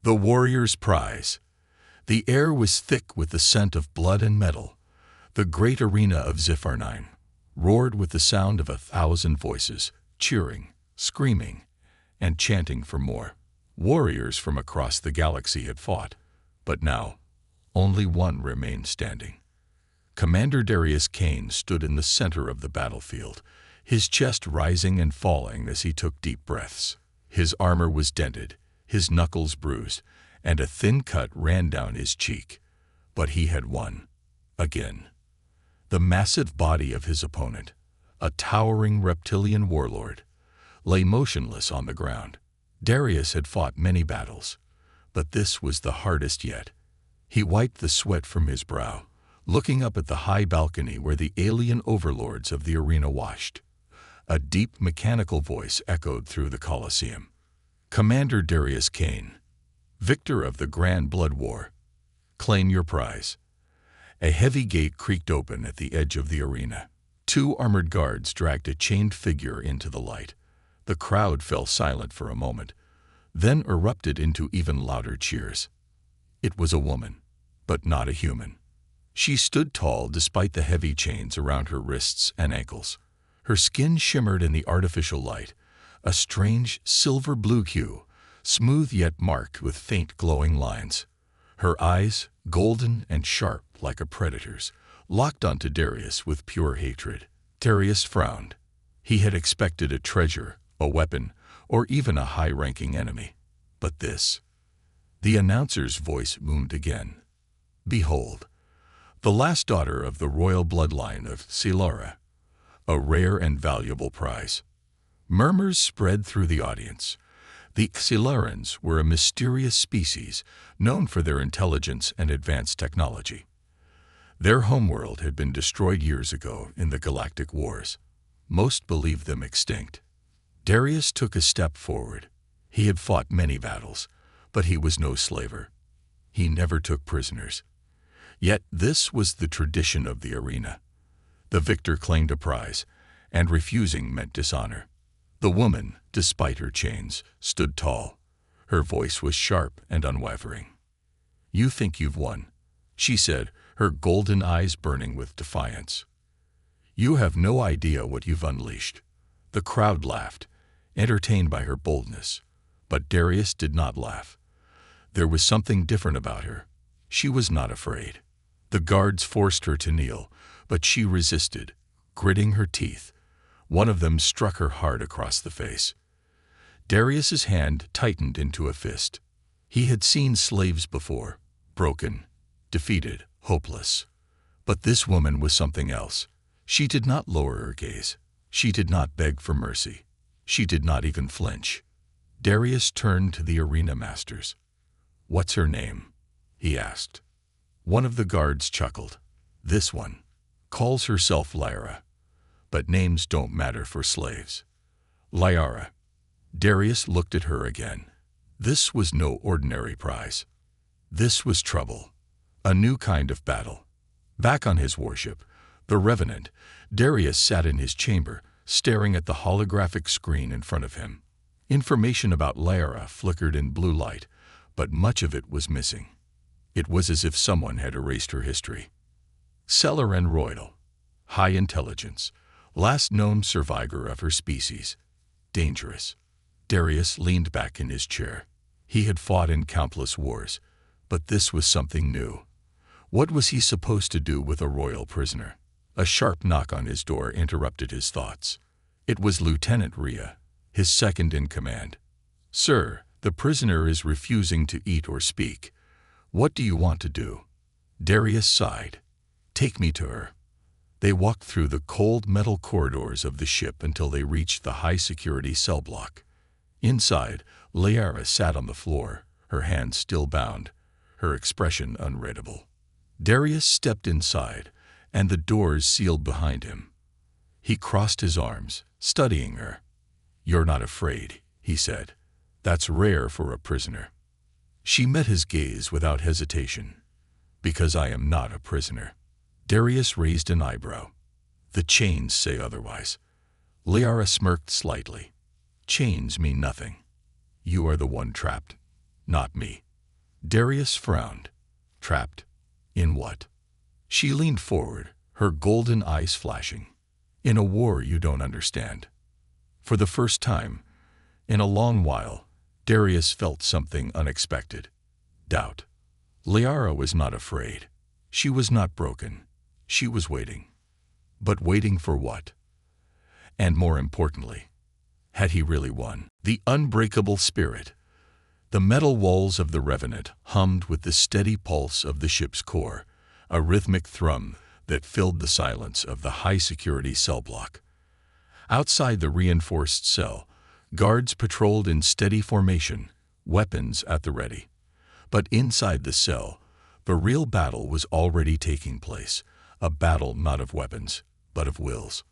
The warrior's prize. The air was thick with the scent of blood and metal. The great arena of Zipharnine roared with the sound of 1,000 voices, cheering, screaming, and chanting for more. Warriors from across the galaxy had fought, but now only one remained standing. Commander Darius Kane stood in the center of the battlefield, his chest rising and falling as he took deep breaths. His armor was dented, his knuckles bruised, and a thin cut ran down his cheek. But he had won. Again. The massive body of his opponent, a towering reptilian warlord, lay motionless on the ground. Darius had fought many battles, but this was the hardest yet. He wiped the sweat from his brow, looking up at the high balcony where the alien overlords of the arena watched. A deep mechanical voice echoed through the Colosseum. Commander Darius Kane, victor of the Grand Blood War, claim your prize. A heavy gate creaked open at the edge of the arena. 2 armored guards dragged a chained figure into the light. The crowd fell silent for a moment, then erupted into even louder cheers. It was a woman, but not a human. She stood tall despite the heavy chains around her wrists and ankles. Her skin shimmered in the artificial light, a strange silver-blue hue, smooth yet marked with faint glowing lines. Her eyes, golden and sharp like a predator's, locked onto Darius with pure hatred. Darius frowned. He had expected a treasure, a weapon, or even a high-ranking enemy. But this... The announcer's voice boomed again. Behold, the last daughter of the royal bloodline of Silara, a rare and valuable prize. Murmurs spread through the audience. The Silarans were a mysterious species known for their intelligence and advanced technology. Their homeworld had been destroyed years ago in the Galactic Wars. Most believed them extinct. Darius took a step forward. He had fought many battles, but he was no slaver. He never took prisoners. Yet this was the tradition of the arena. The victor claimed a prize, and refusing meant dishonor. The woman, despite her chains, stood tall. Her voice was sharp and unwavering. "You think you've won," she said, her golden eyes burning with defiance. "You have no idea what you've unleashed." The crowd laughed, entertained by her boldness. But Darius did not laugh. There was something different about her. She was not afraid. The guards forced her to kneel, but she resisted, gritting her teeth. One of them struck her hard across the face. Darius's hand tightened into a fist. He had seen slaves before, broken, defeated, hopeless. But this woman was something else. She did not lower her gaze. She did not beg for mercy. She did not even flinch. Darius turned to the arena masters. "What's her name?" he asked. One of the guards chuckled. "This one calls herself Lyra. But names don't matter for slaves." Lyra. Darius looked at her again. This was no ordinary prize. This was trouble. A new kind of battle. Back on his warship, the Revenant, Darius sat in his chamber, staring at the holographic screen in front of him. Information about Lyra flickered in blue light, but much of it was missing. It was as if someone had erased her history. Celeran Royal. High intelligence. Last known survivor of her species. Dangerous. Darius leaned back in his chair. He had fought in countless wars, but this was something new. What was he supposed to do with a royal prisoner? A sharp knock on his door interrupted his thoughts. It was Lieutenant Rhea, his second in command. "Sir, the prisoner is refusing to eat or speak. What do you want to do?" Darius sighed. "Take me to her." They walked through the cold metal corridors of the ship until they reached the high-security cell block. Inside, Lyra sat on the floor, her hands still bound, her expression unreadable. Darius stepped inside, and the doors sealed behind him. He crossed his arms, studying her. "You're not afraid," he said. "That's rare for a prisoner." She met his gaze without hesitation. "Because I am not a prisoner." Darius raised an eyebrow. "The chains say otherwise." Lyra smirked slightly. "Chains mean nothing. You are the one trapped, not me." Darius frowned. Trapped? In what? She leaned forward, her golden eyes flashing. In a war you don't understand. For the first time, in a long while, Darius felt something unexpected. Doubt. Liara was not afraid. She was not broken. She was waiting. But waiting for what? And more importantly, had he really won? The unbreakable spirit. The metal walls of the Revenant hummed with the steady pulse of the ship's core, a rhythmic thrum that filled the silence of the high-security cell block. Outside the reinforced cell, guards patrolled in steady formation, weapons at the ready. But inside the cell, the real battle was already taking place, a battle not of weapons, but of wills.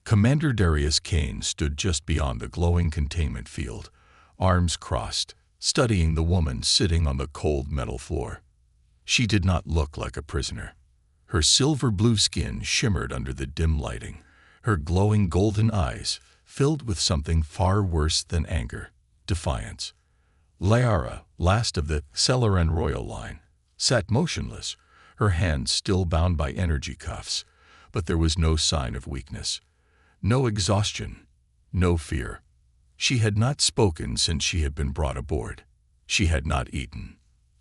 Commander Darius Kane stood just beyond the glowing containment field, arms crossed, studying the woman sitting on the cold metal floor. She did not look like a prisoner. Her silver-blue skin shimmered under the dim lighting, her glowing golden eyes filled with something far worse than anger, defiance. Liara, last of the Celeran royal line, sat motionless, her hands still bound by energy cuffs, but there was no sign of weakness. No exhaustion, no fear. She had not spoken since she had been brought aboard. She had not eaten,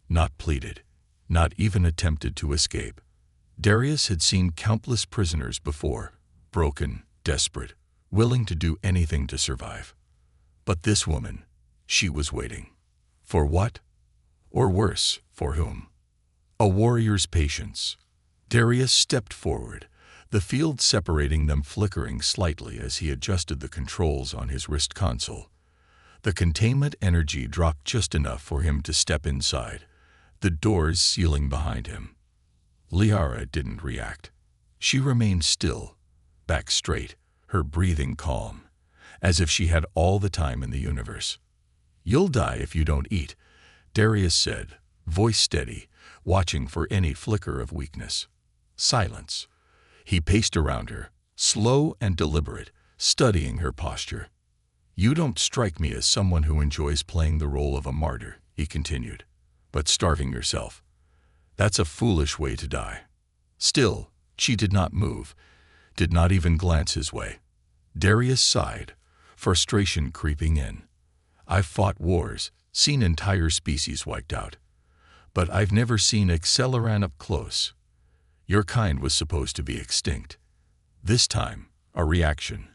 not pleaded, not even attempted to escape. Darius had seen countless prisoners before, broken, desperate, willing to do anything to survive. But this woman, she was waiting. For what? Or worse, for whom? A warrior's patience. Darius stepped forward, the field separating them flickering slightly as he adjusted the controls on his wrist console. The containment energy dropped just enough for him to step inside, the doors sealing behind him. Liara didn't react. She remained still, back straight, her breathing calm, as if she had all the time in the universe. "You'll die if you don't eat," Darius said, voice steady, watching for any flicker of weakness. Silence. He paced around her, slow and deliberate, studying her posture. "You don't strike me as someone who enjoys playing the role of a martyr," he continued. "But starving yourself, that's a foolish way to die." Still, she did not move, did not even glance his way. Darius sighed, frustration creeping in. "I've fought wars, seen entire species wiped out. But I've never seen Acceleran up close. Your kind was supposed to be extinct. This time, a reaction.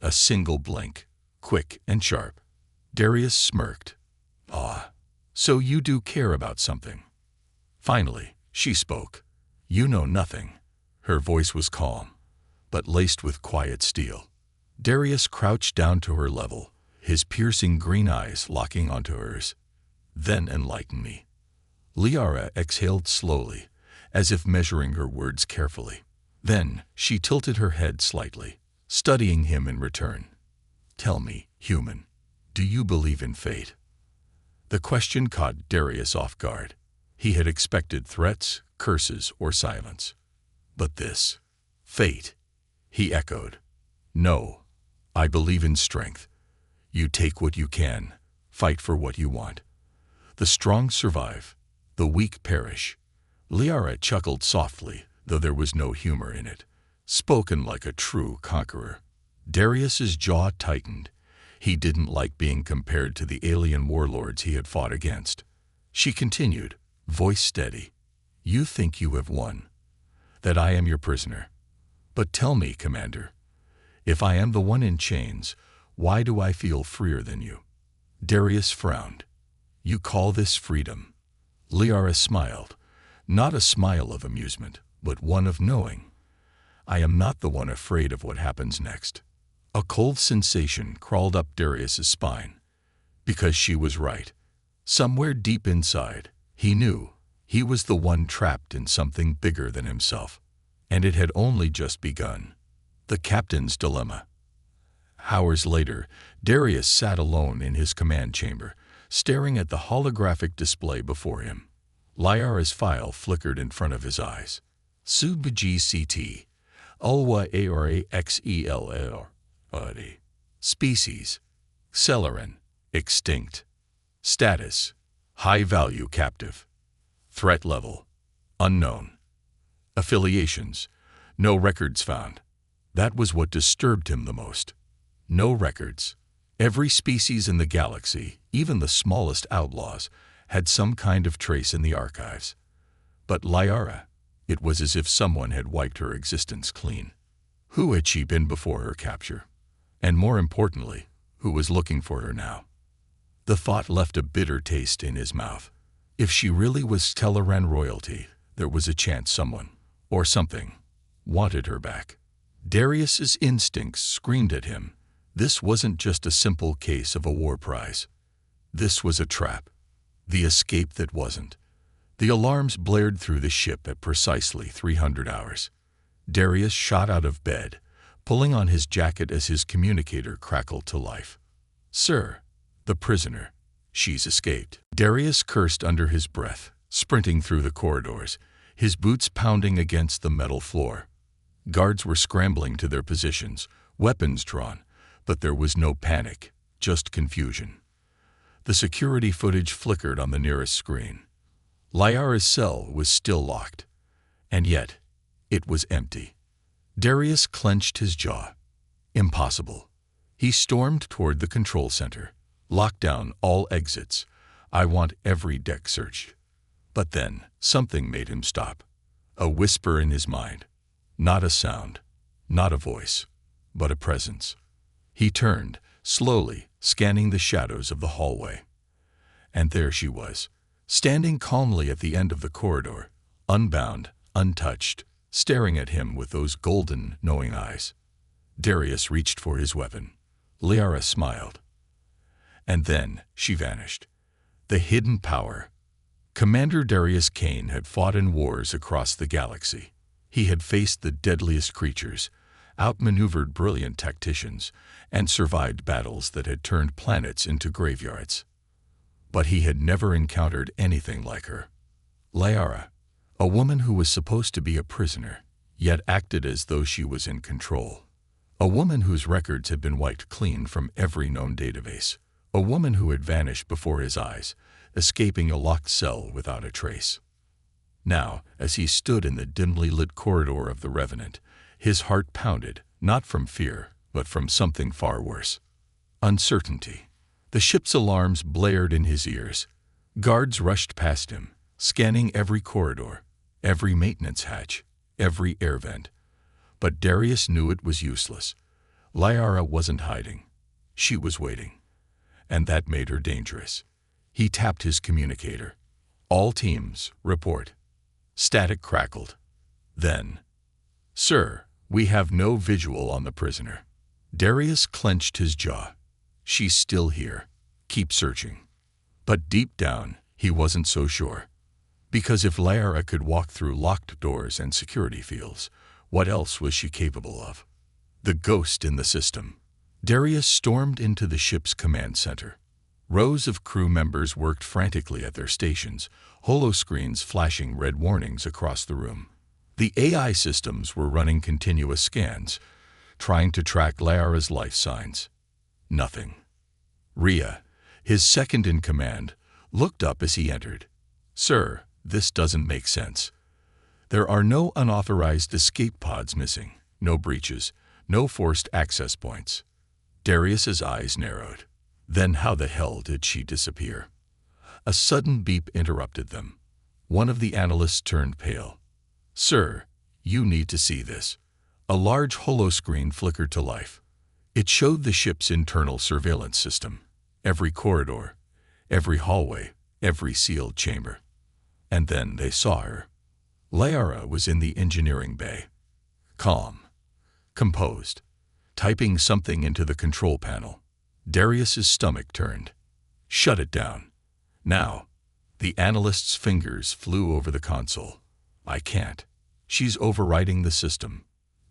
A single blink, quick and sharp." Darius smirked. "Ah, so you do care about something." Finally, she spoke. "You know nothing." Her voice was calm, but laced with quiet steel. Darius crouched down to her level, his piercing green eyes locking onto hers. "Then enlighten me." Liara exhaled slowly, as if measuring her words carefully. Then she tilted her head slightly, studying him in return. "Tell me, human, do you believe in fate?" The question caught Darius off guard. He had expected threats, curses, or silence. But this, fate, he echoed. "No, I believe in strength. You take what you can, fight for what you want. The strong survive, the weak perish." Liara chuckled softly, though there was no humor in it, spoken like a true conqueror. Darius's jaw tightened. He didn't like being compared to the alien warlords he had fought against. She continued, voice steady. "You think you have won, that I am your prisoner. But tell me, Commander, if I am the one in chains, why do I feel freer than you?" Darius frowned. "You call this freedom?" Liara smiled, not a smile of amusement, but one of knowing. "I am not the one afraid of what happens next." A cold sensation crawled up Darius's spine. Because she was right. Somewhere deep inside, he knew he was the one trapped in something bigger than himself. And it had only just begun. The captain's dilemma. Hours later, Darius sat alone in his command chamber, staring at the holographic display before him. Liara's file flickered in front of his eyes. Sub-GCT, Ulwa ARAXELR, Species, Celeran, extinct. Status, high-value captive. Threat level: unknown. Affiliations: no records found. That was what disturbed him the most. No records. Every species in the galaxy, even the smallest outlaws, had some kind of trace in the archives. But Liara, it was as if someone had wiped her existence clean. Who had she been before her capture? And more importantly, who was looking for her now? The thought left a bitter taste in his mouth. If she really was Teleran royalty, there was a chance someone, or something, wanted her back. Darius's instincts screamed at him. This wasn't just a simple case of a war prize. This was a trap. The escape that wasn't. The alarms blared through the ship at precisely 300 hours. Darius shot out of bed, pulling on his jacket as his communicator crackled to life. "Sir, the prisoner. She's escaped." Darius cursed under his breath, sprinting through the corridors, his boots pounding against the metal floor. Guards were scrambling to their positions, weapons drawn, but there was no panic, just confusion. The security footage flickered on the nearest screen. Liara's cell was still locked, and yet it was empty. Darius clenched his jaw. Impossible. He stormed toward the control center. "Lock down all exits. I want every deck searched." But then something made him stop. A whisper in his mind. Not a sound, not a voice, but a presence. He turned, slowly, scanning the shadows of the hallway. And there she was, standing calmly at the end of the corridor, unbound, untouched, staring at him with those golden, knowing eyes. Darius reached for his weapon. Liara smiled. And then she vanished. The hidden power. Commander Darius Kane had fought in wars across the galaxy. He had faced the deadliest creatures, outmaneuvered brilliant tacticians, and survived battles that had turned planets into graveyards. But he had never encountered anything like her. Liara, a woman who was supposed to be a prisoner, yet acted as though she was in control. A woman whose records had been wiped clean from every known database. A woman who had vanished before his eyes, escaping a locked cell without a trace. Now, as he stood in the dimly lit corridor of the Revenant, his heart pounded, not from fear, but from something far worse. Uncertainty. The ship's alarms blared in his ears. Guards rushed past him, scanning every corridor, every maintenance hatch, every air vent. But Darius knew it was useless. Liara wasn't hiding. She was waiting. And that made her dangerous. He tapped his communicator. "All teams, report." Static crackled. Then, "Sir, we have no visual on the prisoner." Darius clenched his jaw. "She's still here. Keep searching." But deep down, he wasn't so sure. Because if Liara could walk through locked doors and security fields, what else was she capable of? The ghost in the system. Darius stormed into the ship's command center. Rows of crew members worked frantically at their stations, holoscreens flashing red warnings across the room. The AI systems were running continuous scans, trying to track Liara's life signs. Nothing. Rhea, his second in command, looked up as he entered. "Sir, this doesn't make sense. There are no unauthorized escape pods missing, no breaches, no forced access points." Darius's eyes narrowed. Then how the hell did she disappear? A sudden beep interrupted them. One of the analysts turned pale. "Sir, you need to see this." A large holoscreen flickered to life. It showed the ship's internal surveillance system. Every corridor, every hallway, every sealed chamber. And then they saw her. Liara was in the engineering bay. Calm. Composed. Typing something into the control panel. Darius's stomach turned. "Shut it down. Now." The analyst's fingers flew over the console. "I can't. She's overriding the system."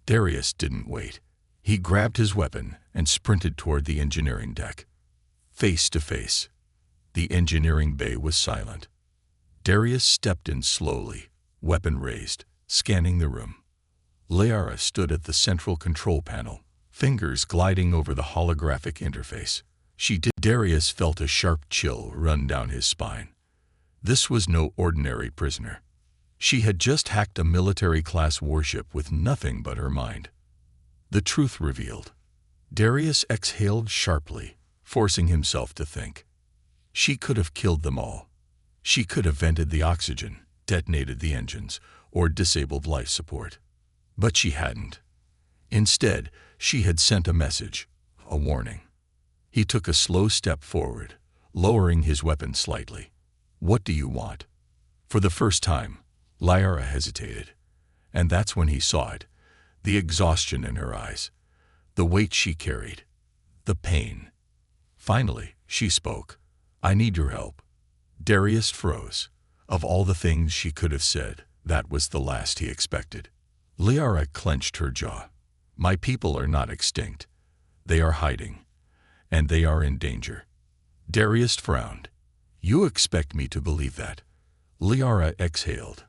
Darius didn't wait. He grabbed his weapon and sprinted toward the engineering deck. Face to face. The engineering bay was silent. Darius stepped in slowly, weapon raised, scanning the room. Liara stood at the central control panel, fingers gliding over the holographic interface. Darius felt a sharp chill run down his spine. This was no ordinary prisoner. She had just hacked a military-class warship with nothing but her mind. The truth revealed. Darius exhaled sharply, forcing himself to think. She could have killed them all. She could have vented the oxygen, detonated the engines, or disabled life support. But she hadn't. Instead, she had sent a message, a warning. He took a slow step forward, lowering his weapon slightly. "What do you want?" For the first time, Lyra hesitated. And that's when he saw it, the exhaustion in her eyes, the weight she carried, the pain. Finally, she spoke. "I need your help." Darius froze. Of all the things she could have said, that was the last he expected. Lyra clenched her jaw. "My people are not extinct. They are hiding. And they are in danger." Darius frowned. "You expect me to believe that?" Lyra exhaled.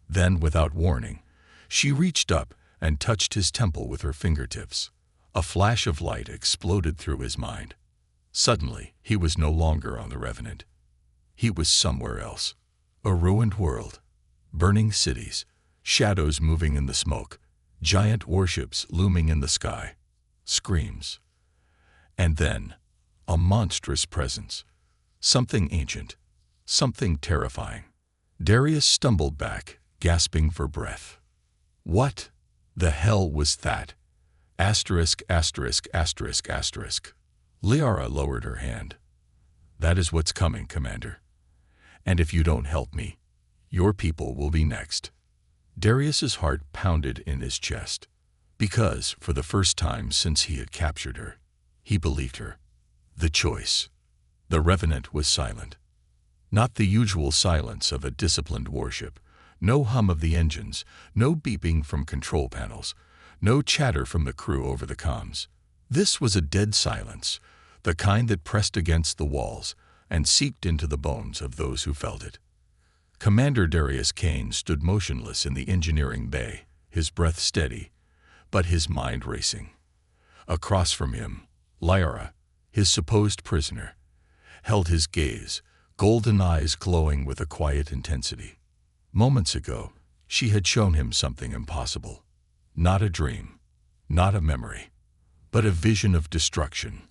Then, without warning, she reached up and touched his temple with her fingertips. A flash of light exploded through his mind. Suddenly, he was no longer on the Revenant. He was somewhere else. A ruined world. Burning cities. Shadows moving in the smoke. Giant warships looming in the sky. Screams. And then, a monstrous presence. Something ancient. Something terrifying. Darius stumbled back, gasping for breath. What the hell was that? Asterisk, asterisk, asterisk, asterisk. Lyra lowered her hand. "That is what's coming, Commander. And if you don't help me, your people will be next." Darius's heart pounded in his chest. Because, for the first time since he had captured her, he believed her. The choice. The Revenant was silent. Not the usual silence of a disciplined warship. No hum of the engines, no beeping from control panels, no chatter from the crew over the comms. This was a dead silence, the kind that pressed against the walls and seeped into the bones of those who felt it. Commander Darius Kane stood motionless in the engineering bay, his breath steady, but his mind racing. Across from him, Lyra, his supposed prisoner, held his gaze, golden eyes glowing with a quiet intensity. Moments ago, she had shown him something impossible. Not a dream, not a memory, but a vision of destruction,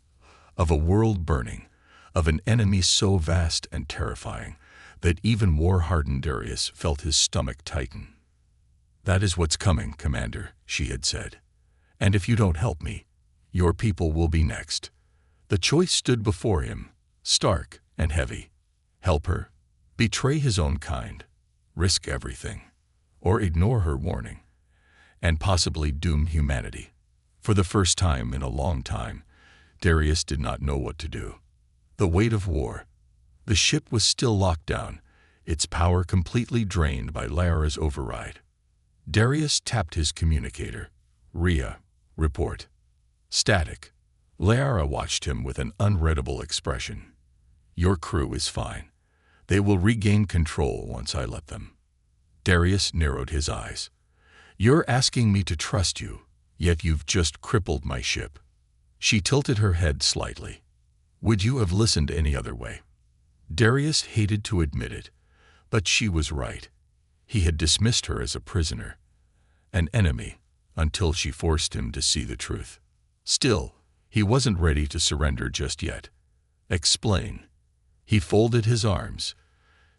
of a world burning, of an enemy so vast and terrifying that even war-hardened Darius felt his stomach tighten. "That is what's coming, Commander," she had said. "And if you don't help me, your people will be next." The choice stood before him, stark and heavy. Help her, betray his own kind, risk everything, or ignore her warning, and possibly doom humanity. For the first time in a long time, Darius did not know what to do. The weight of war. The ship was still locked down, its power completely drained by Lyra's override. Darius tapped his communicator. "Rhea, report." Static. Lyra watched him with an unreadable expression. "Your crew is fine. They will regain control once I let them." Darius narrowed his eyes. "You're asking me to trust you, yet you've just crippled my ship." She tilted her head slightly. "Would you have listened any other way?" Darius hated to admit it, but she was right. He had dismissed her as a prisoner, an enemy, until she forced him to see the truth. Still, he wasn't ready to surrender just yet. "Explain." He folded his arms.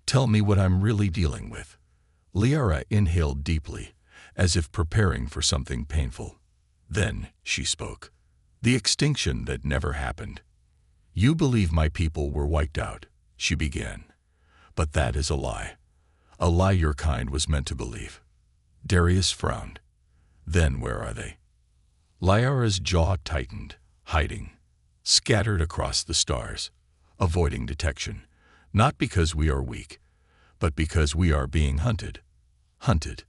"Tell me what I'm really dealing with." Lyra inhaled deeply, as if preparing for something painful. Then she spoke. "The extinction that never happened. You believe my people were wiped out," she began. "But that is a lie. A lie your kind was meant to believe." Darius frowned. "Then where are they?" Lyra's jaw tightened, hiding, scattered across the stars, avoiding detection, not because we are weak, but because we are being hunted. Hunted.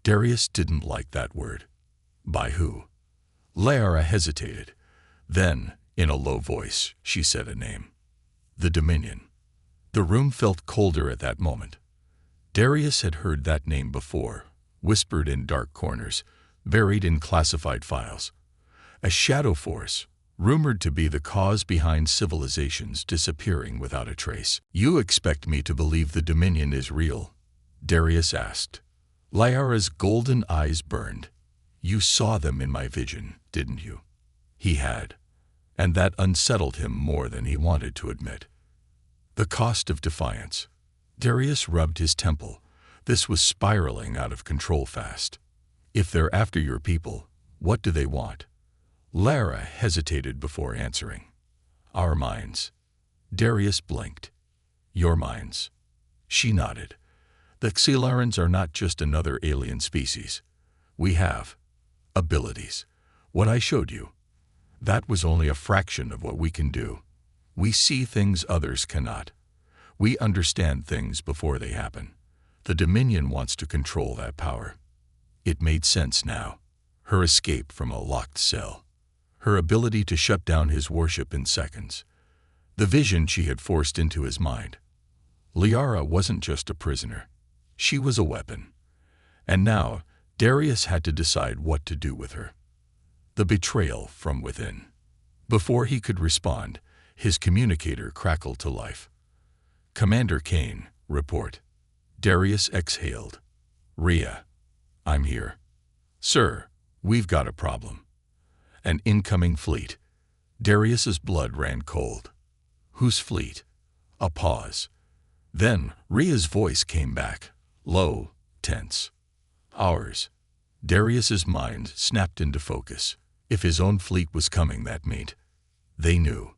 Darius didn't like that word. By who? Lyra hesitated. Then, in a low voice, she said a name. The Dominion. The room felt colder at that moment. Darius had heard that name before, whispered in dark corners, buried in classified files. A shadow force, rumored to be the cause behind civilizations disappearing without a trace. "You expect me to believe the Dominion is real?" Darius asked. Lyra's golden eyes burned. "You saw them in my vision, didn't you?" He had, and that unsettled him more than he wanted to admit. The cost of defiance. Darius rubbed his temple. This was spiraling out of control fast. "If they're after your people, what do they want?" Lyra hesitated before answering. "Our minds." Darius blinked. "Your minds." She nodded. "The Xylarans are not just another alien species. We have abilities. What I showed you, that was only a fraction of what we can do. We see things others cannot. We understand things before they happen. The Dominion wants to control that power." It made sense now. Her escape from a locked cell. Her ability to shut down his worship in seconds. The vision she had forced into his mind. Lyra wasn't just a prisoner. She was a weapon. And now, Darius had to decide what to do with her. The betrayal from within. Before he could respond, his communicator crackled to life. "Commander Kane, report." Darius exhaled. "Rhea, I'm here." "Sir, we've got a problem." "An incoming fleet." Darius's blood ran cold. "Whose fleet?" A pause. Then Rhea's voice came back, low, tense. "Ours." Darius's mind snapped into focus. If his own fleet was coming, that meant they knew.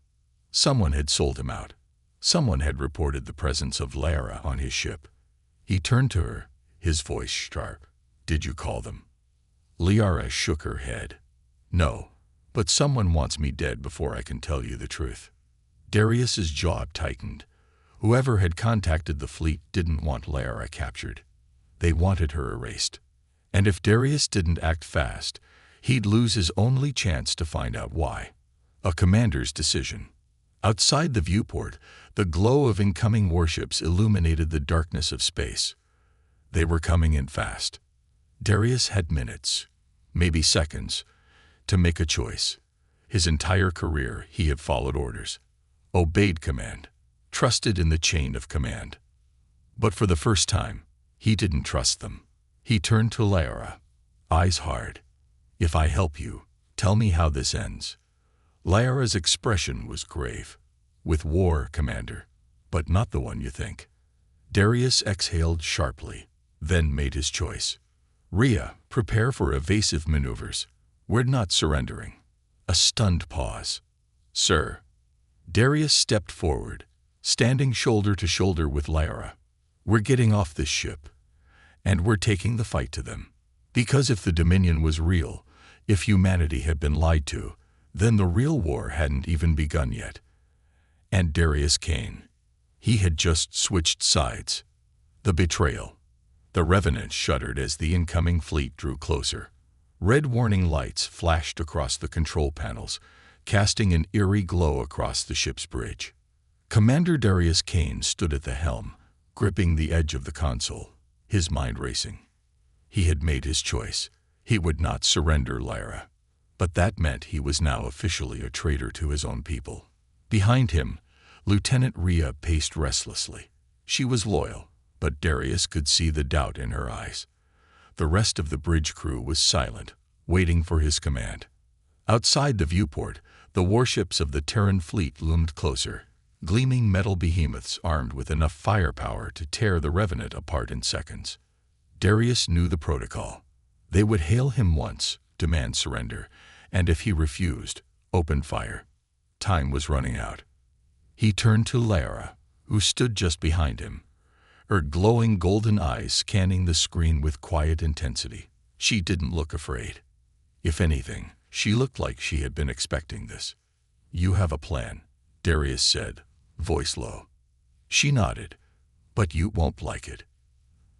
Someone had sold him out. Someone had reported the presence of Lyra on his ship. He turned to her, his voice sharp. "Did you call them?" Lyra shook her head. "No, but someone wants me dead before I can tell you the truth." Darius's jaw tightened. Whoever had contacted the fleet didn't want Lyra captured. They wanted her erased. And if Darius didn't act fast, he'd lose his only chance to find out why. A commander's decision. Outside the viewport, the glow of incoming warships illuminated the darkness of space. They were coming in fast. Darius had minutes, maybe seconds, to make a choice. His entire career he had followed orders, obeyed command, trusted in the chain of command. But for the first time, he didn't trust them. He turned to Lyra, eyes hard. "If I help you, tell me how this ends." Lyra's expression was grave. "With war, Commander, but not the one you think." Darius exhaled sharply, then made his choice. "Rhea, prepare for evasive maneuvers. We're not surrendering." A stunned pause. "Sir." Darius stepped forward, standing shoulder to shoulder with Lyra. "We're getting off this ship, and we're taking the fight to them. Because if the Dominion was real, if humanity had been lied to, then the real war hadn't even begun yet." And Darius Kane. He had just switched sides. The betrayal. The Revenant shuddered as the incoming fleet drew closer. Red warning lights flashed across the control panels, casting an eerie glow across the ship's bridge. Commander Darius Kane stood at the helm, gripping the edge of the console, his mind racing. He had made his choice. He would not surrender Lyra. But that meant he was now officially a traitor to his own people. Behind him, Lieutenant Rhea paced restlessly. She was loyal, but Darius could see the doubt in her eyes. The rest of the bridge crew was silent, waiting for his command. Outside the viewport, the warships of the Terran fleet loomed closer, gleaming metal behemoths armed with enough firepower to tear the Revenant apart in seconds. Darius knew the protocol. They would hail him once, demand surrender, and if he refused, open fire. Time was running out. He turned to Lyra, who stood just behind him, her glowing golden eyes scanning the screen with quiet intensity. She didn't look afraid. If anything, she looked like she had been expecting this. "You have a plan," Darius said, voice low. She nodded. "But you won't like it."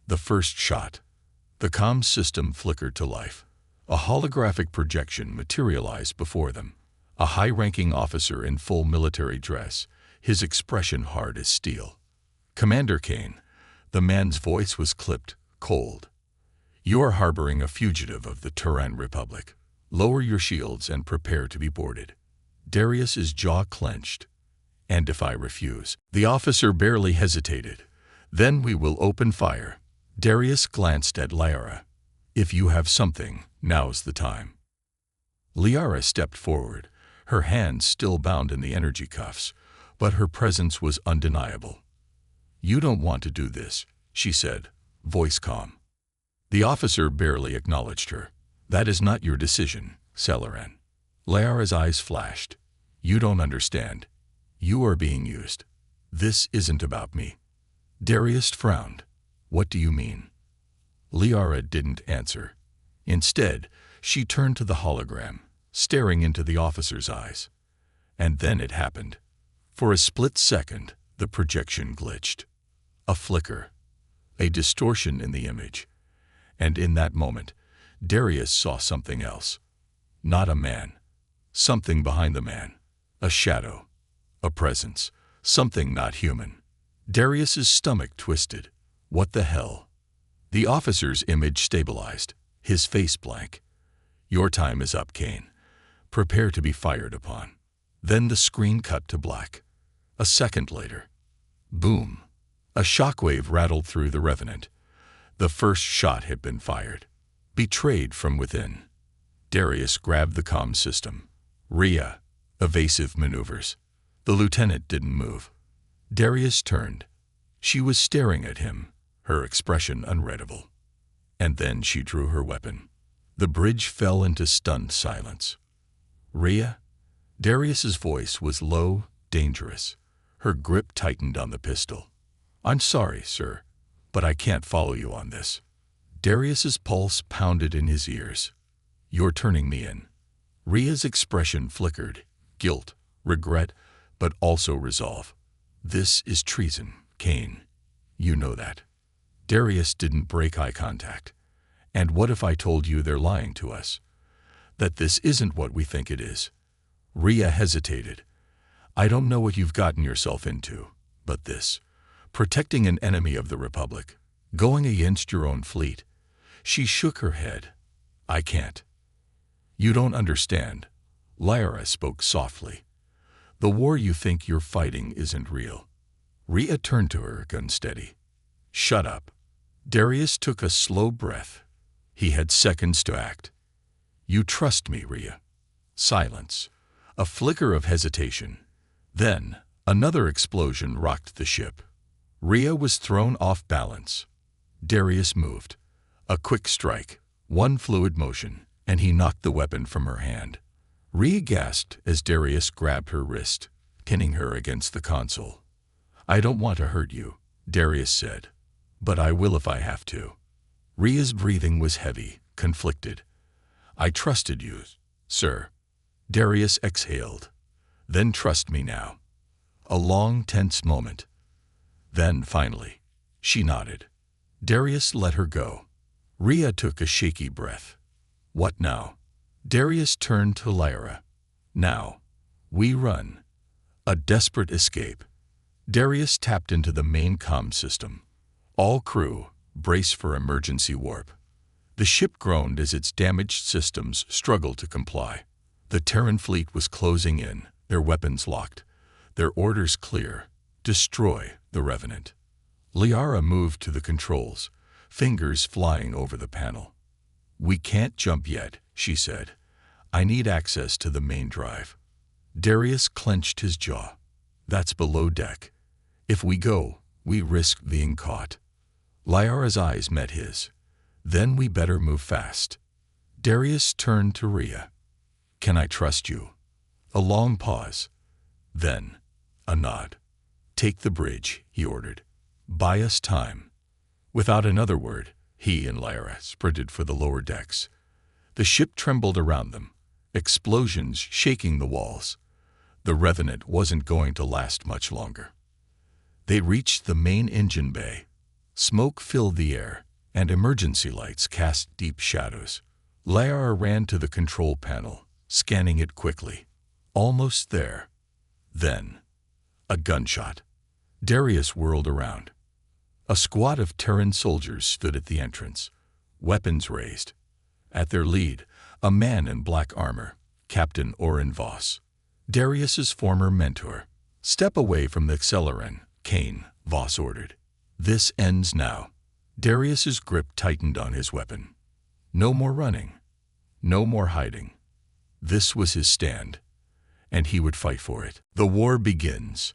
The first shot. The comms system flickered to life. A holographic projection materialized before them. A high-ranking officer in full military dress, his expression hard as steel. "Commander Kane." The man's voice was clipped, cold. "You are harboring a fugitive of the Terran Republic. Lower your shields and prepare to be boarded." Darius's jaw clenched. And if I refuse? The officer barely hesitated. Then we will open fire. Darius glanced at Liara. If you have something, now's the time. Liara stepped forward, her hands still bound in the energy cuffs, but her presence was undeniable. You don't want to do this, she said, voice calm. The officer barely acknowledged her. That is not your decision, Celeran. Liara's eyes flashed. You don't understand. You are being used. This isn't about me. Darius frowned. What do you mean? Liara didn't answer. Instead, she turned to the hologram, staring into the officer's eyes. And then it happened. For a split second, the projection glitched. A flicker. A distortion in the image. And in that moment, Darius saw something else. Not a man. Something behind the man. A shadow. A presence. Something not human. Darius's stomach twisted. What the hell? The officer's image stabilized, his face blank. Your time is up, Kane. Prepare to be fired upon. Then the screen cut to black. A second later. Boom. A shockwave rattled through the Revenant. The first shot had been fired. Betrayed from within. Darius grabbed the comm system. Rhea. Evasive maneuvers. The lieutenant didn't move. Darius turned. She was staring at him, her expression unreadable. And then she drew her weapon. The bridge fell into stunned silence. Rhea? Darius's voice was low, dangerous. Her grip tightened on the pistol. I'm sorry, sir, but I can't follow you on this. Darius's pulse pounded in his ears. You're turning me in. Rhea's expression flickered. Guilt, regret, but also resolve. This is treason, Kane. You know that. Darius didn't break eye contact. And what if I told you they're lying to us? That this isn't what we think it is? Rhea hesitated. I don't know what you've gotten yourself into, but this. Protecting an enemy of the Republic. Going against your own fleet. She shook her head. I can't. You don't understand. Liara spoke softly. The war you think you're fighting isn't real. Rhea turned to her, gun steady. Shut up. Darius took a slow breath. He had seconds to act. You trust me, Rhea. Silence. A flicker of hesitation. Then, another explosion rocked the ship. Rhea was thrown off balance. Darius moved. A quick strike, one fluid motion, and he knocked the weapon from her hand. Rhea gasped as Darius grabbed her wrist, pinning her against the console. I don't want to hurt you, Darius said, but I will if I have to. Rhea's breathing was heavy, conflicted. I trusted you, sir. Darius exhaled. Then trust me now. A long, tense moment. Then, finally, she nodded. Darius let her go. Rhea took a shaky breath. What now? Darius turned to Lyra. Now, we run. A desperate escape. Darius tapped into the main comm system. All crew, brace for emergency warp. The ship groaned as its damaged systems struggled to comply. The Terran fleet was closing in, their weapons locked, their orders clear. Destroy the Revenant. Liara moved to the controls, fingers flying over the panel. We can't jump yet, she said. I need access to the main drive. Darius clenched his jaw. That's below deck. If we go, we risk being caught. Liara's eyes met his. Then we better move fast. Darius turned to Rhea. Can I trust you? A long pause. Then, a nod. Take the bridge, he ordered. Buy us time. Without another word, he and Lyra sprinted for the lower decks. The ship trembled around them, explosions shaking the walls. The Revenant wasn't going to last much longer. They reached the main engine bay. Smoke filled the air, and emergency lights cast deep shadows. Lyra ran to the control panel, scanning it quickly. Almost there. Then, a gunshot. Darius whirled around. A squad of Terran soldiers stood at the entrance, weapons raised. At their lead, a man in black armor, Captain Oren Voss. Darius's former mentor. "Step away from the accelerant, Kane," Voss ordered. "This ends now." Darius's grip tightened on his weapon. No more running. No more hiding. This was his stand, and he would fight for it. The war begins.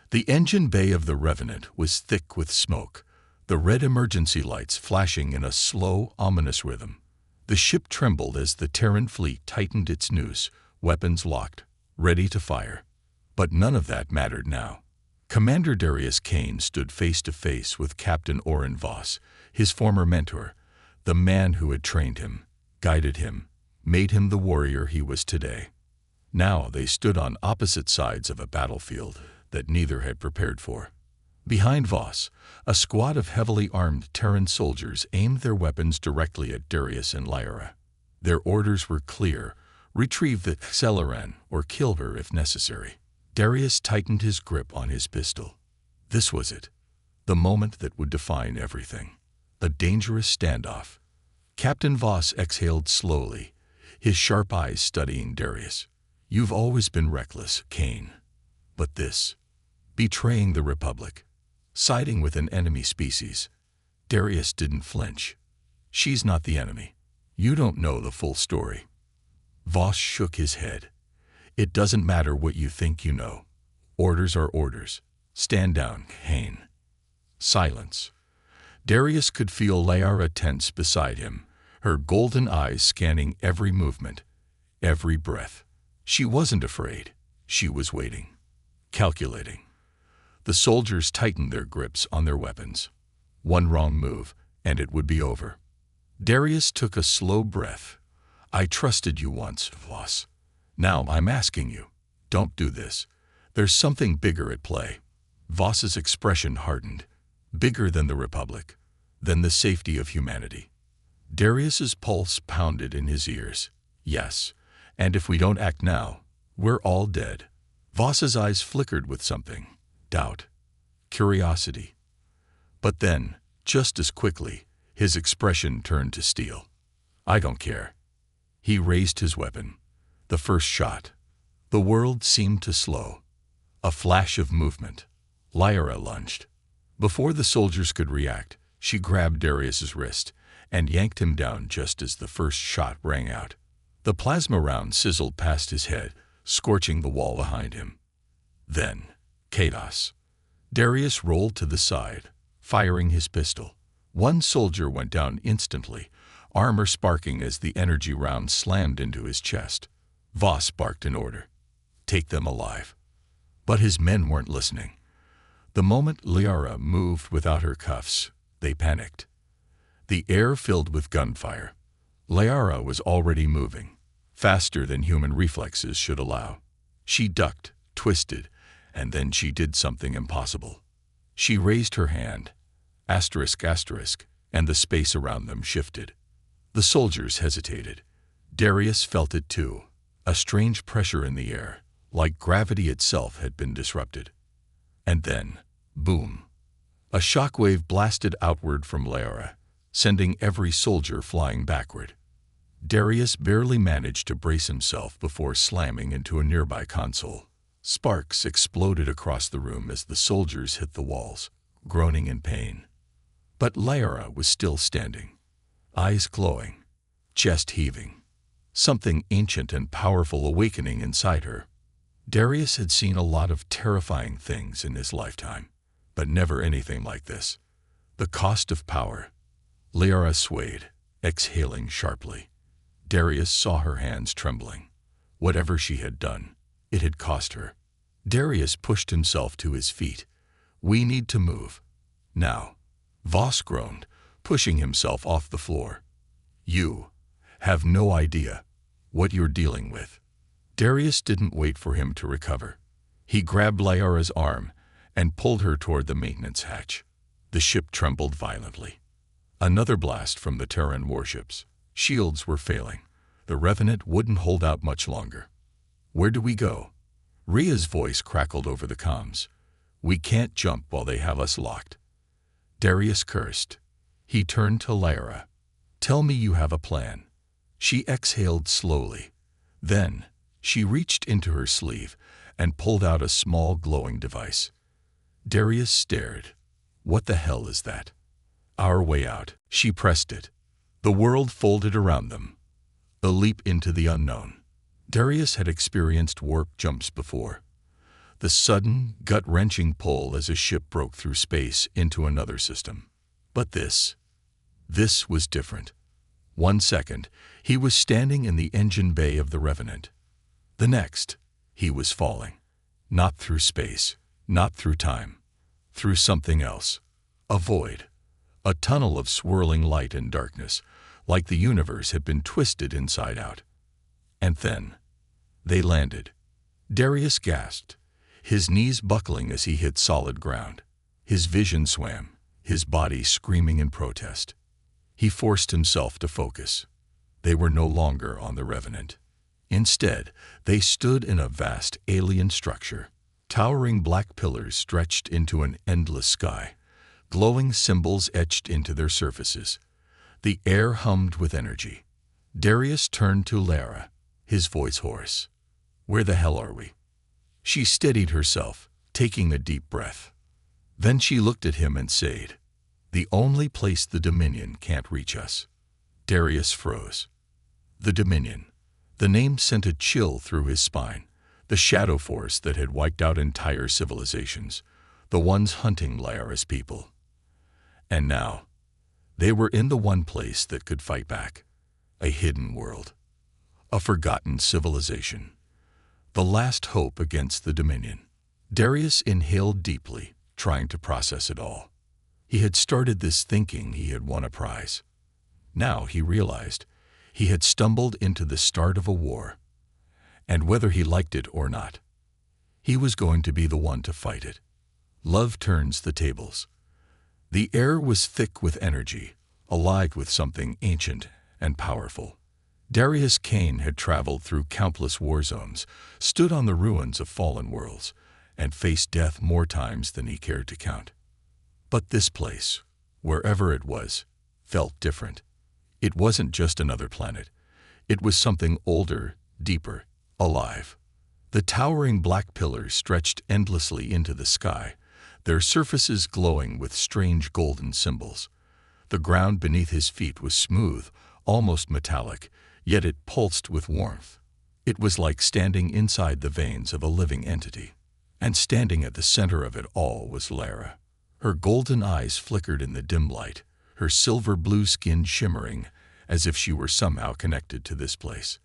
The engine bay of the Revenant was thick with smoke, the red emergency lights flashing in a slow, ominous rhythm. The ship trembled as the Terran fleet tightened its noose, weapons locked, ready to fire. But none of that mattered now. Commander Darius Kane stood face to face with Captain Oren Voss, his former mentor, the man who had trained him, guided him, made him the warrior he was today. Now they stood on opposite sides of a battlefield that neither had prepared for. Behind Voss, a squad of heavily armed Terran soldiers aimed their weapons directly at Darius and Lyra. Their orders were clear: retrieve the accelerant or kill her if necessary. Darius tightened his grip on his pistol. This was it, the moment that would define everything. A dangerous standoff. Captain Voss exhaled slowly, his sharp eyes studying Darius. "You've always been reckless, Kane. But this, betraying the Republic, siding with an enemy species." Darius didn't flinch. "She's not the enemy. You don't know the full story." Voss shook his head. "It doesn't matter what you think you know. Orders are orders. Stand down, Kane." Silence. Darius could feel Lyra tense beside him, her golden eyes scanning every movement, every breath. She wasn't afraid. She was waiting, calculating. The soldiers tightened their grips on their weapons. One wrong move, and it would be over. Darius took a slow breath. "I trusted you once, Voss. Now I'm asking you, don't do this. There's something bigger at play." Voss's expression hardened. "Bigger than the Republic, than the safety of humanity." Darius's pulse pounded in his ears. "Yes, and if we don't act now, we're all dead." Voss's eyes flickered with something: doubt, curiosity. But then, just as quickly, his expression turned to steel. "I don't care." He raised his weapon. The first shot. The world seemed to slow. A flash of movement. Lyra lunged. Before the soldiers could react, she grabbed Darius's wrist and yanked him down just as the first shot rang out. The plasma round sizzled past his head, scorching the wall behind him. Then, chaos. Darius rolled to the side, firing his pistol. One soldier went down instantly, armor sparking as the energy round slammed into his chest. Voss barked an order: "Take them alive." But his men weren't listening. The moment Lyra moved without her cuffs, they panicked. The air filled with gunfire. Lyra was already moving, faster than human reflexes should allow. She ducked, twisted, and then she did something impossible. She raised her hand, asterisk, and the space around them shifted. The soldiers hesitated. Darius felt it too, a strange pressure in the air, like gravity itself had been disrupted. And then, boom. A shockwave blasted outward from Lyra, sending every soldier flying backward. Darius barely managed to brace himself before slamming into a nearby console. Sparks exploded across the room as the soldiers hit the walls, groaning in pain. But Lyra was still standing, eyes glowing, chest heaving, something ancient and powerful awakening inside her. Darius had seen a lot of terrifying things in his lifetime, but never anything like this. The cost of power. Lyra swayed, exhaling sharply. Darius saw her hands trembling. Whatever she had done, it had cost her. Darius pushed himself to his feet. "We need to move. Now." Voss groaned, pushing himself off the floor. "You have no idea what you're dealing with." Darius didn't wait for him to recover. He grabbed Lyra's arm and pulled her toward the maintenance hatch. The ship trembled violently. Another blast from the Terran warships. Shields were failing. The Revenant wouldn't hold out much longer. "Where do we go?" Rhea's voice crackled over the comms. "We can't jump while they have us locked." Darius cursed. He turned to Lyra. "Tell me you have a plan." She exhaled slowly. Then, She reached into her sleeve and pulled out a small glowing device. Darius stared. What the hell is that? Our way out. She pressed it. The world folded around them. A leap into the unknown. Darius had experienced warp jumps before. The sudden, gut-wrenching pull as a ship broke through space into another system. But this was different. 1 second, he was standing in the engine bay of the Revenant. The next, he was falling. Not through space, not through time. Through something else. A void. A tunnel of swirling light and darkness, like the universe had been twisted inside out. And then, they landed. Darius gasped, his knees buckling as he hit solid ground. His vision swam, his body screaming in protest. He forced himself to focus. They were no longer on the Revenant. Instead, they stood in a vast alien structure. Towering black pillars stretched into an endless sky, glowing symbols etched into their surfaces. The air hummed with energy. Darius turned to Lara, his voice hoarse. Where the hell are we? She steadied herself, taking a deep breath. Then she looked at him and said, the only place the Dominion can't reach us. Darius froze. The Dominion. The name sent a chill through his spine. The shadow force that had wiped out entire civilizations. The ones hunting Lyra's people. And now, they were in the one place that could fight back. A hidden world. A forgotten civilization. The last hope against the Dominion. Darius inhaled deeply, trying to process it all. He had started this thinking he had won a prize. Now he realized he had stumbled into the start of a war. And whether he liked it or not, he was going to be the one to fight it. Love turns the tables. The air was thick with energy, alive with something ancient and powerful. Darius Kane had traveled through countless war zones, stood on the ruins of fallen worlds, and faced death more times than he cared to count. But this place, wherever it was, felt different. It wasn't just another planet. It was something older, deeper, alive. The towering black pillars stretched endlessly into the sky, their surfaces glowing with strange golden symbols. The ground beneath his feet was smooth, almost metallic, yet it pulsed with warmth. It was like standing inside the veins of a living entity. And standing at the center of it all was Lara. Her golden eyes flickered in the dim light, her silver blue skin shimmering, as if she were somehow connected to this place.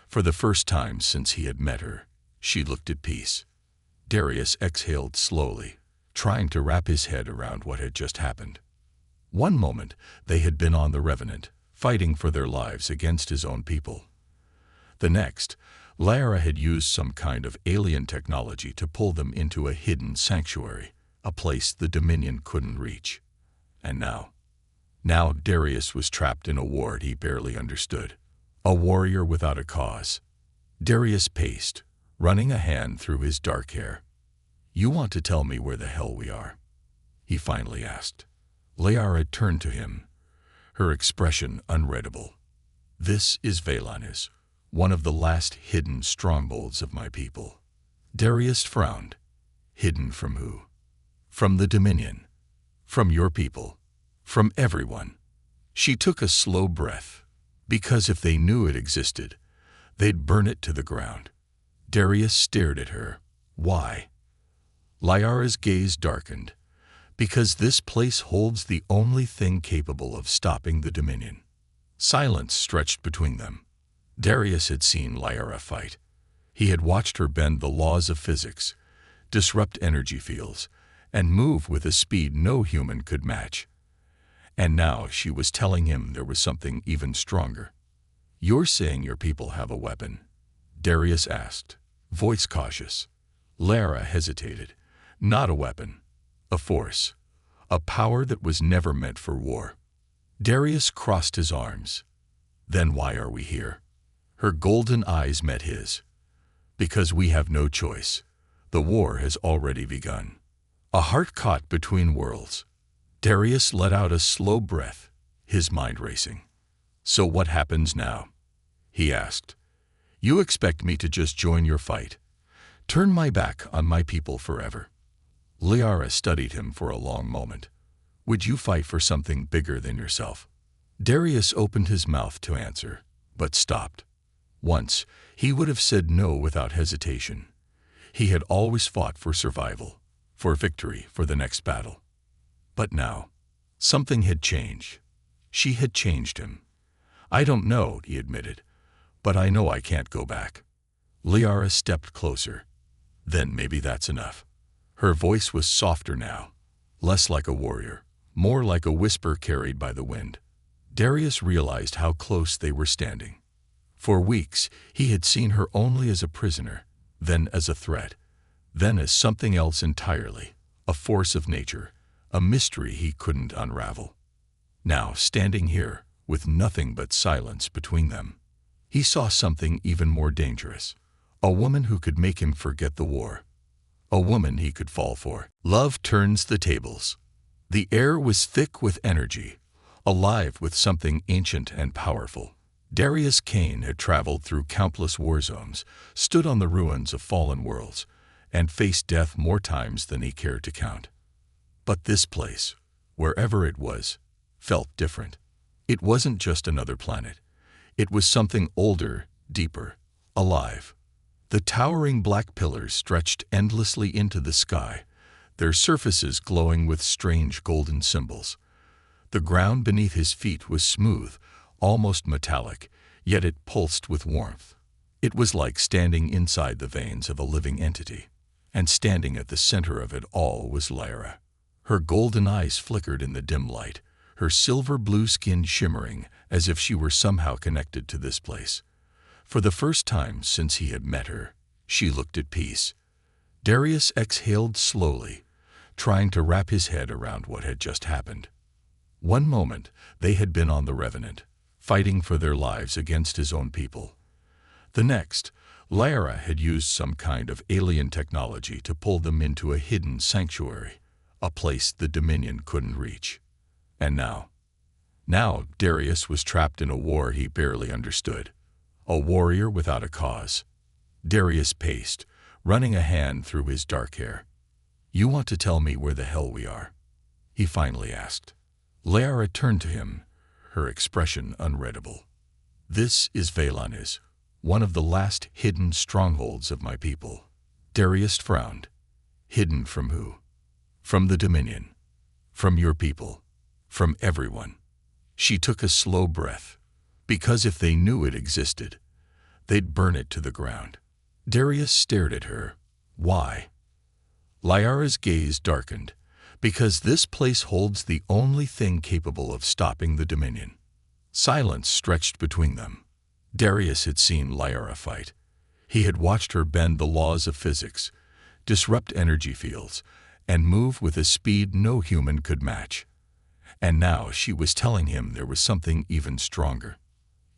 For the first time since he had met her, she looked at peace. Darius exhaled slowly, trying to wrap his head around what had just happened. One moment, they had been on the Revenant, fighting for their lives against his own people. The next, Lara had used some kind of alien technology to pull them into a hidden sanctuary, a place the Dominion couldn't reach. And now Darius was trapped in a war he barely understood. A warrior without a cause. Darius paced, running a hand through his dark hair. You want to tell me where the hell we are? He finally asked. Lara turned to him, her expression unreadable. This is Valanis, one of the last hidden strongholds of my people. Darius frowned. Hidden from who? From the Dominion. From your people. From everyone. She took a slow breath. Because if they knew it existed, they'd burn it to the ground. Darius stared at her. Why? Lyra's gaze darkened. Because this place holds the only thing capable of stopping the Dominion. Silence stretched between them. Darius had seen Lyra fight. He had watched her bend the laws of physics, disrupt energy fields, and move with a speed no human could match. And now she was telling him there was something even stronger. You're saying your people have a weapon? Darius asked, voice cautious. Lara hesitated. Not a weapon. A force. A power that was never meant for war. Darius crossed his arms. Then why are we here? Her golden eyes met his. Because we have no choice. The war has already begun. A heart caught between worlds. Darius let out a slow breath, his mind racing. So what happens now? He asked. You expect me to just join your fight? Turn my back on my people forever? Liara studied him for a long moment. Would you fight for something bigger than yourself? Darius opened his mouth to answer, but stopped. Once, he would have said no without hesitation. He had always fought for survival, for victory, for the next battle. But now, something had changed. She had changed him. I don't know, he admitted, but I know I can't go back. Liara stepped closer. Then maybe that's enough. Her voice was softer now, less like a warrior, more like a whisper carried by the wind. Darius realized how close they were standing. For weeks, he had seen her only as a prisoner, then as a threat, then as something else entirely, a force of nature, a mystery he couldn't unravel. Now, standing here, with nothing but silence between them, he saw something even more dangerous. A woman who could make him forget the war. A woman he could fall for. Love turns the tables. The air was thick with energy, alive with something ancient and powerful. Darius Kane had traveled through countless war zones, stood on the ruins of fallen worlds, and faced death more times than he cared to count. But this place, wherever it was, felt different. It wasn't just another planet. It was something older, deeper, alive. The towering black pillars stretched endlessly into the sky, their surfaces glowing with strange golden symbols. The ground beneath his feet was smooth, almost metallic, yet it pulsed with warmth. It was like standing inside the veins of a living entity. And standing at the center of it all was Lyra. Her golden eyes flickered in the dim light, her silver blue skin shimmering as if she were somehow connected to this place. For the first time since he had met her, she looked at peace. Darius exhaled slowly, trying to wrap his head around what had just happened. One moment, they had been on the Revenant, fighting for their lives against his own people. The next, Lyra had used some kind of alien technology to pull them into a hidden sanctuary, a place the Dominion couldn't reach. And now Darius was trapped in a war he barely understood. A warrior without a cause. Darius paced, running a hand through his dark hair. You want to tell me where the hell we are? He finally asked. Lyra turned to him, her expression unreadable. This is Velanis, one of the last hidden strongholds of my people. Darius frowned. Hidden from who? From the Dominion. From your people. From everyone. She took a slow breath. Because if they knew it existed, they'd burn it to the ground. Darius stared at her. Why? Lyra's gaze darkened. Because this place holds the only thing capable of stopping the Dominion. Silence stretched between them. Darius had seen Lyra fight. He had watched her bend the laws of physics, disrupt energy fields, and move with a speed no human could match. And now she was telling him there was something even stronger.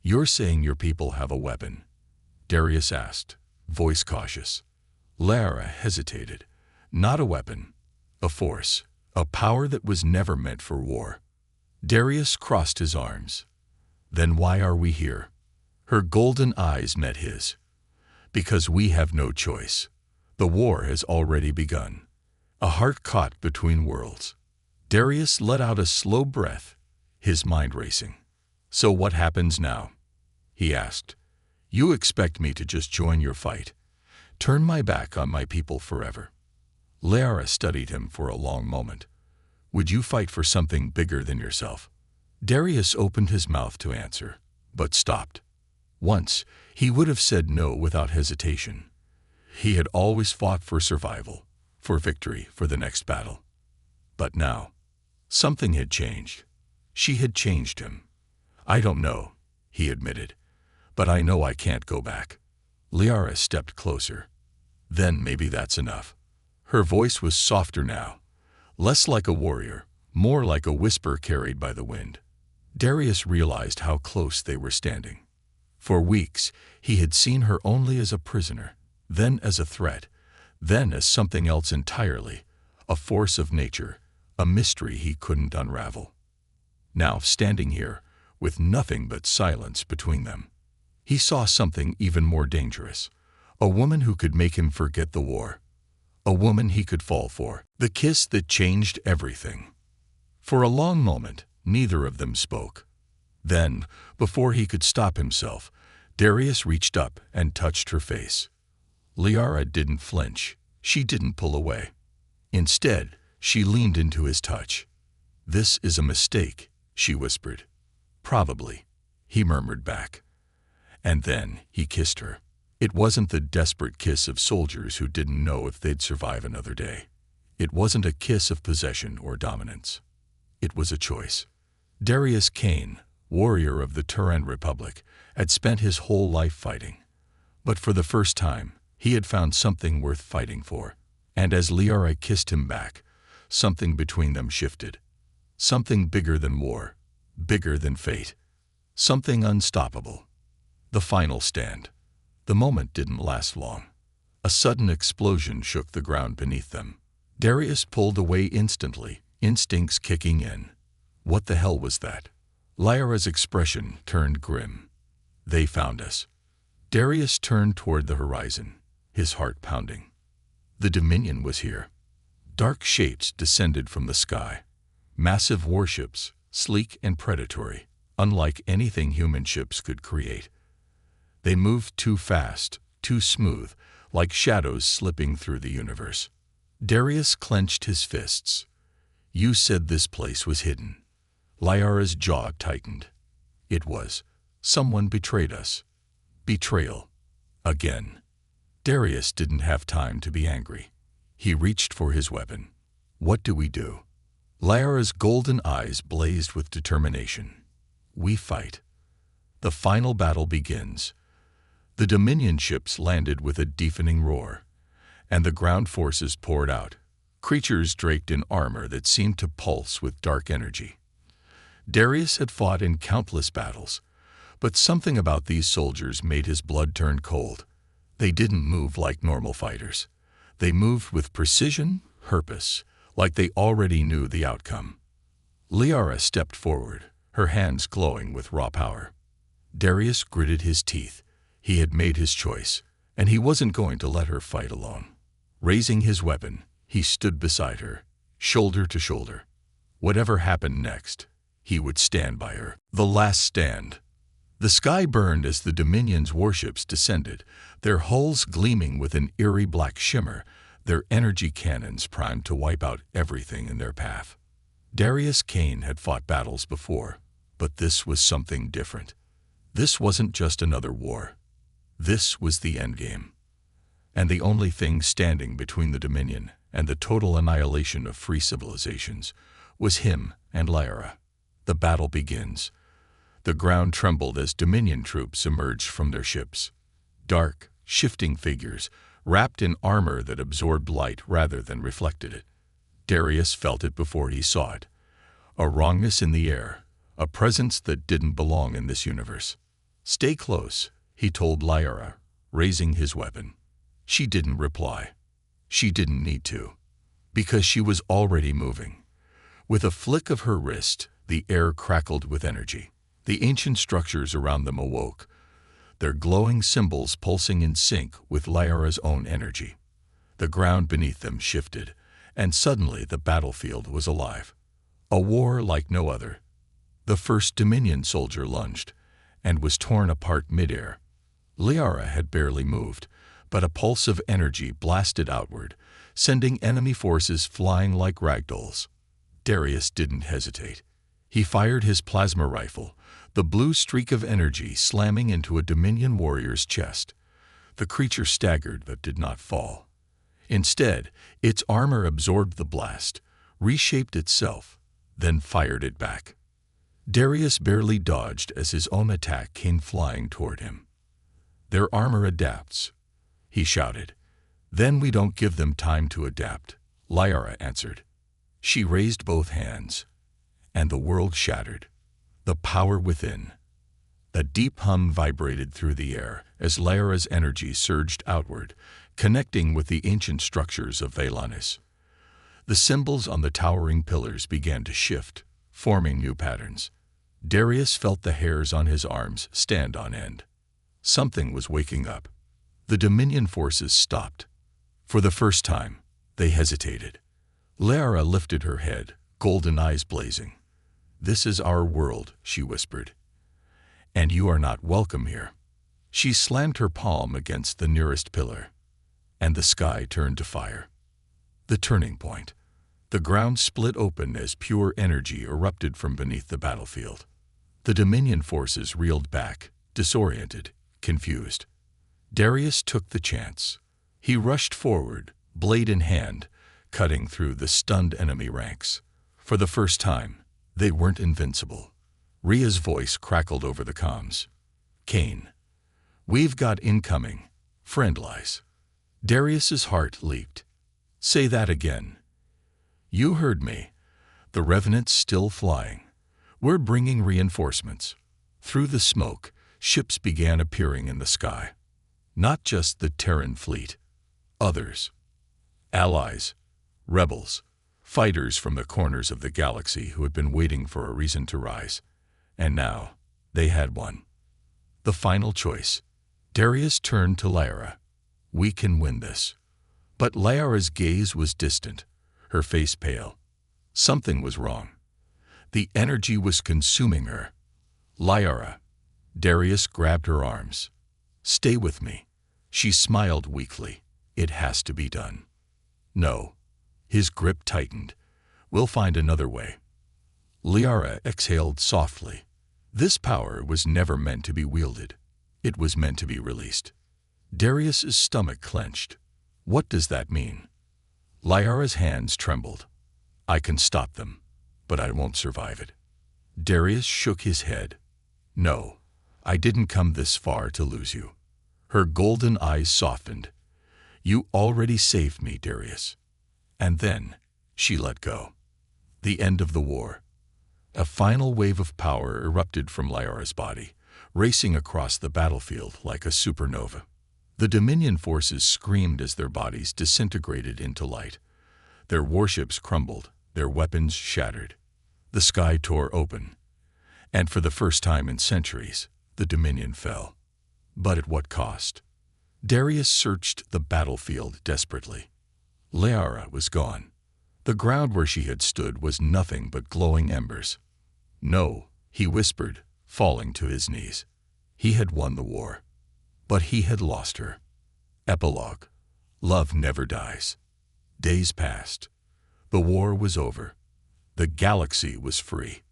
You're saying your people have a weapon? Darius asked, voice cautious. Lyra hesitated. Not a weapon, a force, a power that was never meant for war. Darius crossed his arms. Then why are we here? Her golden eyes met his. Because we have no choice. The war has already begun. A heart caught between worlds. Darius let out a slow breath, his mind racing. So what happens now? He asked. You expect me to just join your fight? Turn my back on my people forever? Lyra studied him for a long moment. Would you fight for something bigger than yourself? Darius opened his mouth to answer, but stopped. Once, he would have said no without hesitation. He had always fought for survival, for victory, for the next battle. But now, something had changed. She had changed him. I don't know, he admitted, but I know I can't go back. Lyra stepped closer. Then maybe that's enough. Her voice was softer now, less like a warrior, more like a whisper carried by the wind. Darius realized how close they were standing. For weeks, he had seen her only as a prisoner, then as a threat, then as something else entirely, a force of nature, a mystery he couldn't unravel. Now, standing here, with nothing but silence between them, he saw something even more dangerous. A woman who could make him forget the war. A woman he could fall for. The kiss that changed everything. For a long moment, neither of them spoke. Then, before he could stop himself, Darius reached up and touched her face. Liara didn't flinch. She didn't pull away. Instead, she leaned into his touch. "This is a mistake," she whispered. "Probably," he murmured back. And then he kissed her. It wasn't the desperate kiss of soldiers who didn't know if they'd survive another day. It wasn't a kiss of possession or dominance. It was a choice. Darius Kane, warrior of the Turan Republic, had spent his whole life fighting. But for the first time, he had found something worth fighting for. And as Liara kissed him back, something between them shifted. Something bigger than war, bigger than fate. Something unstoppable. The final stand. The moment didn't last long. A sudden explosion shook the ground beneath them. Darius pulled away instantly, instincts kicking in. What the hell was that? Liara's expression turned grim. "They found us." Darius turned toward the horizon, his heart pounding. The Dominion was here. Dark shapes descended from the sky. Massive warships, sleek and predatory, unlike anything human ships could create. They moved too fast, too smooth, like shadows slipping through the universe. Darius clenched his fists. "You said this place was hidden." Liara's jaw tightened. It was. Someone betrayed us. Betrayal. Again. Darius didn't have time to be angry. He reached for his weapon. "What do we do?" Liara's golden eyes blazed with determination. "We fight." The final battle begins. The Dominion ships landed with a deafening roar, and the ground forces poured out, creatures draped in armor that seemed to pulse with dark energy. Darius had fought in countless battles, but something about these soldiers made his blood turn cold. They didn't move like normal fighters. They moved with precision, purpose, like they already knew the outcome. Liara stepped forward, her hands glowing with raw power. Darius gritted his teeth. He had made his choice, and he wasn't going to let her fight alone. Raising his weapon, he stood beside her, shoulder to shoulder. Whatever happened next, he would stand by her. The last stand. The sky burned as the Dominion's warships descended, their hulls gleaming with an eerie black shimmer, their energy cannons primed to wipe out everything in their path. Darius Kane had fought battles before, but this was something different. This wasn't just another war. This was the endgame. And the only thing standing between the Dominion and the total annihilation of free civilizations was him and Liara. The battle begins. The ground trembled as Dominion troops emerged from their ships. Dark, shifting figures, wrapped in armor that absorbed light rather than reflected it. Darius felt it before he saw it. A wrongness in the air, a presence that didn't belong in this universe. "Stay close," he told Liara, raising his weapon. She didn't reply. She didn't need to, because she was already moving. With a flick of her wrist, the air crackled with energy. The ancient structures around them awoke, their glowing symbols pulsing in sync with Liara's own energy. The ground beneath them shifted, and suddenly the battlefield was alive. A war like no other. The first Dominion soldier lunged, and was torn apart midair. Liara had barely moved, but a pulse of energy blasted outward, sending enemy forces flying like ragdolls. Darius didn't hesitate. He fired his plasma rifle, the blue streak of energy slamming into a Dominion warrior's chest. The creature staggered but did not fall. Instead, its armor absorbed the blast, reshaped itself, then fired it back. Darius barely dodged as his own attack came flying toward him. "Their armor adapts," he shouted. "Then we don't give them time to adapt," Liara answered. She raised both hands, and the world shattered. The power within. A deep hum vibrated through the air as Liara's energy surged outward, connecting with the ancient structures of Valanis. The symbols on the towering pillars began to shift, forming new patterns. Darius felt the hairs on his arms stand on end. Something was waking up. The Dominion forces stopped. For the first time, they hesitated. Lara lifted her head, golden eyes blazing. "This is our world," she whispered. "And you are not welcome here." She slammed her palm against the nearest pillar, and the sky turned to fire. The turning point. The ground split open as pure energy erupted from beneath the battlefield. The Dominion forces reeled back, disoriented, confused. Darius took the chance. He rushed forward, blade in hand, cutting through the stunned enemy ranks. For the first time, they weren't invincible. Rhea's voice crackled over the comms. "Kane, we've got incoming. Friend lies." Darius's heart leaped. "Say that again." "You heard me. The Revenant's still flying. We're bringing reinforcements." Through the smoke, ships began appearing in the sky. Not just the Terran fleet. Others. Allies. Rebels. Fighters from the corners of the galaxy who had been waiting for a reason to rise. And now, they had one. The final choice. Darius turned to Lara. "We can win this." But Lara's gaze was distant, her face pale. Something was wrong. The energy was consuming her. "Lara." Darius grabbed her arms. "Stay with me." She smiled weakly. "It has to be done." "No." His grip tightened. "We'll find another way." Liara exhaled softly. This power was never meant to be wielded. It was meant to be released. Darius's stomach clenched. "What does that mean?" Liara's hands trembled. "I can stop them, but I won't survive it." Darius shook his head. "No, I didn't come this far to lose you." Her golden eyes softened. "You already saved me, Darius." And then she let go. The end of the war. A final wave of power erupted from Liara's body, racing across the battlefield like a supernova. The Dominion forces screamed as their bodies disintegrated into light. Their warships crumbled, their weapons shattered. The sky tore open. And for the first time in centuries, the Dominion fell. But at what cost? Darius searched the battlefield desperately. Liara was gone. The ground where she had stood was nothing but glowing embers. "No," he whispered, falling to his knees. He had won the war, but he had lost her. Epilogue. Love never dies. Days passed. The war was over. The galaxy was free.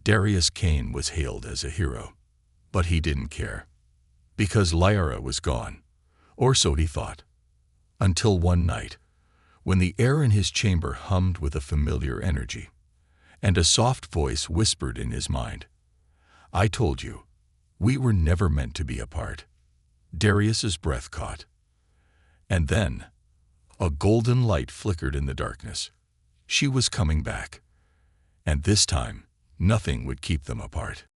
Darius Kane was hailed as a hero. But he didn't care. Because Liara was gone. Or so he thought. Until one night, when the air in his chamber hummed with a familiar energy, and a soft voice whispered in his mind, "I told you, we were never meant to be apart." Darius's breath caught. And then, a golden light flickered in the darkness. She was coming back. And this time, nothing would keep them apart.